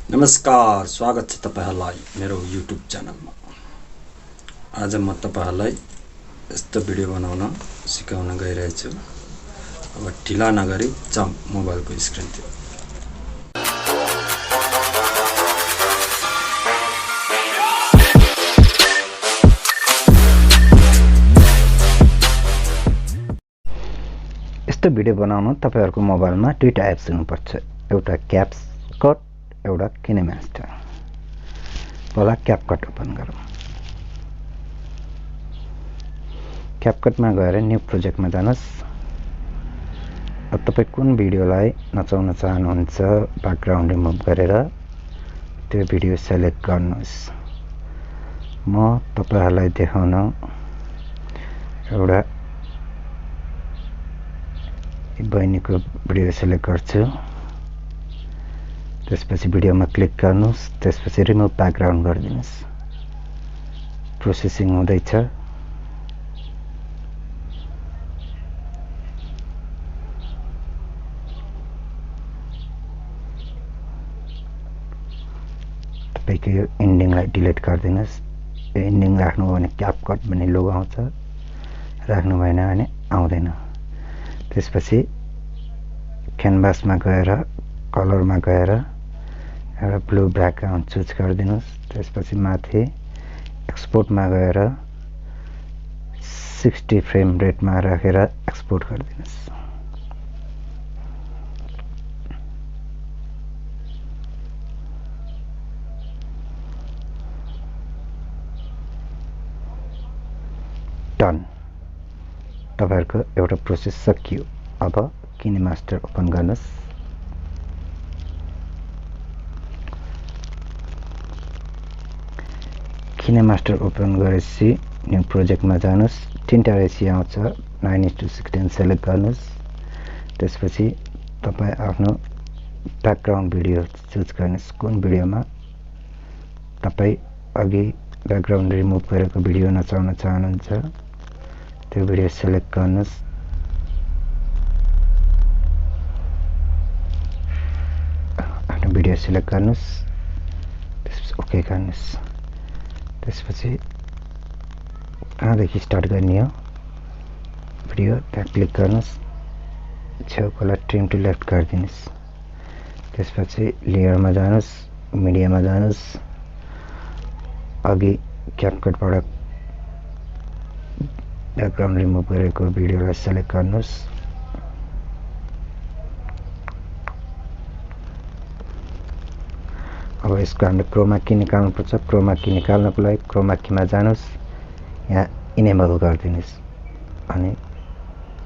नमस्कार, स्वागत छ तपाईहरुलाई मेरो YouTube च्यानलमा। आज म तपाईहरुलाई यस्तो भिडियो बनाउन सिकाउन गइरहेछु। अब ढिला नगरी जाउँ मोबाइलको स्क्रिनतिर। यस्तो भिडियो बनाउन तपाईहरुको मोबाइलमा दुईटा एप्स हुनुपर्छ। एउटा क्याप्कट, एउटा किनेमास्टर। पहिला क्यापकट ओपन गरौँ। क्यापकटमा गएर न्यू प्रोजेक्टमा जानुस्। अब तपाई कुन भिडियोलाई नचाउन चाहनुहुन्छ ब्याकग्राउन्ड रिमुभ गरेर त्यो भिडियो सेलेक्ट गर्नुस्। म तपाईहरुलाई देखाउन एउटा बहिनीको भिडियो सेलेक्ट गर्छु। त्यसपछि भिडियोमा क्लिक गर्नुस्। त्यसपछि रिमुभ ब्याकग्राउन्ड गरिदिनुस्। प्रोसेसिङ हुँदैछ। तपाईको यो एन्डिङलाई डिलिट गरिदिनुस्। यो एन्डिङ राख्नु भने क्यापकट भन्ने लोगो आउँछ, राख्नु भएन भने आउँदैन। त्यसपछि क्यानभासमा गएर कलरमा गएर एउटा ब्लू ब्याकग्राउन्ड चुज गरिदिनुस्। त्यसपछि माथि एक्सपोर्टमा गएर 60 फ्रेम रेटमा राखेर एक्सपोर्ट गरिदिनुस्। डन। तपाईहरुको एउटा प्रोसेस सकियो। अब किनेमास्टर ओपन गर्नुस्। किनेमास्टर ओपन गरेपछि न्यू प्रोजेक्टमा जानुस्। तीनटा रेसियो आउँछ, 9:16 सेलेक्ट गर्नुस्। त्यसपछि तपाई आफ्नो ब्याकग्राउन्ड भिडियो चुज गर्नुस्। कुन भिडियोमा तपाई अघि ब्याकग्राउन्ड रिमुभ गरेको भिडियो नचाउन चाहनुहुन्छ त्यो भिडियो सेलेक्ट गर्नुस्। आफ्नो भिडियो सेलेक्ट गर्नुस्। त्यसपछि ओके गर्नुस्। त्यसपछि कहाँदेखि स्टार्ट गर्ने हो भिडियो त्यहाँ क्लिक गर्नुस्। छेउकोलाई ट्रिम टु लेफ्ट गरिदिनुस्। त्यसपछि लेयरमा जानुस्, मिडियामा जानुस्। अघि क्यापकटबाट ब्याकग्राउन्ड रिमुभ गरेको भिडियोलाई सेलेक्ट गर्नुस्। अब यसको हामीले क्रोमा की निकाल्नुपर्छ। क्रोमा की निकाल्नको लागि क्रोमा कीमा जानुस्। यहाँ इनेबल गरिदिनुस् अनि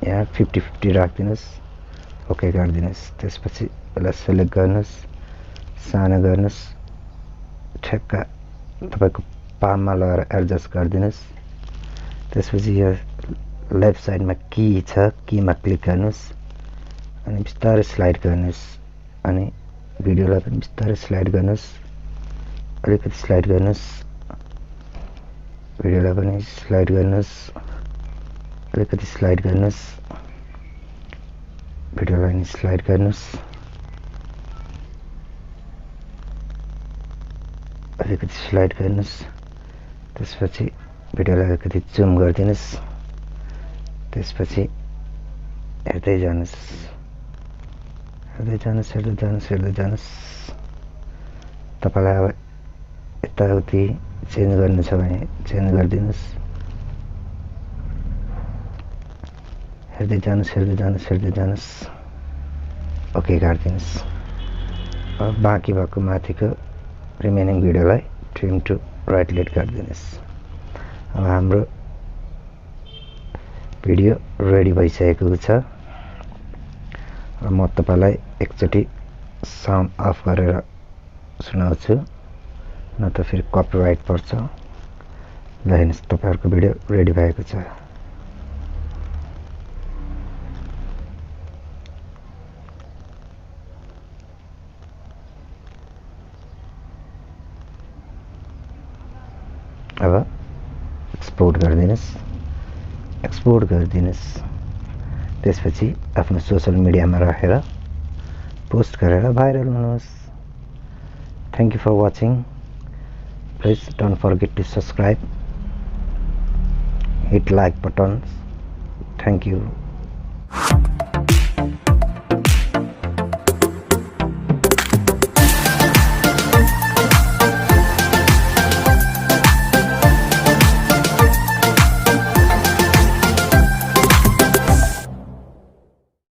यहाँ 50-50 राखिदिनुस्। ओके गरिदिनुस्। त्यसपछि यसलाई सेलेक्ट गर्नुस्, सानो गर्नुस्, ठ्याक्क तपाईको पाममा लगाएर एडजस्ट गरिदिनुस्। त्यसपछि यो लेफ्ट साइडमा की छ, कीमा क्लिक गर्नुस् अनि बिस्तारै स्लाइड गर्नुस् अनि भिडियोलाई पनि बिस्तारै स्लाइड गर्नुस्। अलिकति स्लाइड गर्नुस्। भिडियोलाई पनि स्लाइड गर्नुस्। अलिकति स्लाइड गर्नुस्। भिडियोलाई पनि स्लाइड गर्नुस्। अलिकति स्लाइड गर्नुस्। त्यसपछि भिडियोलाई अलिकति जुम गरिदिनुस्। त्यसपछि हेर्दै जानुस्। हेर्दै जानुस्, हेर्दै जानुस्, हेर्दै जानुस्। तपाईलाई अब यताउति चेन्ज गर्नु छ भने चेन्ज गरिदिनुस्। हेर्दै जानुस्, हेर्दै जानुस्, हेर्दै जानुस्। ओके गरिदिनुस्। अब बाँकी भएको माथिको रिमेनिङ भिडियोलाई ट्रिम टु राइट लेट गरिदिनुस्। अब हाम्रो भिडियो रेडी भइसकेको छ। म तपाईलाई एकचोटी साउन्ड अफ गरेर सुनाउँछु, न त फेरि कपिराइट पर्छ। ल हेर्नुस्, तपाईहरुको भिडियो रेडी भएको छ। अब एक्सपोर्ट गरिदिनुस्। एक्सपोर्ट गरिदिनुस्। त्यसपछि आफ्नो सोशल मिडियामा राखेर पोस्ट गरेर भाइरल हुनुहोस्। Thank you for watching. Please don't forget to subscribe, hit like buttons. Thank you.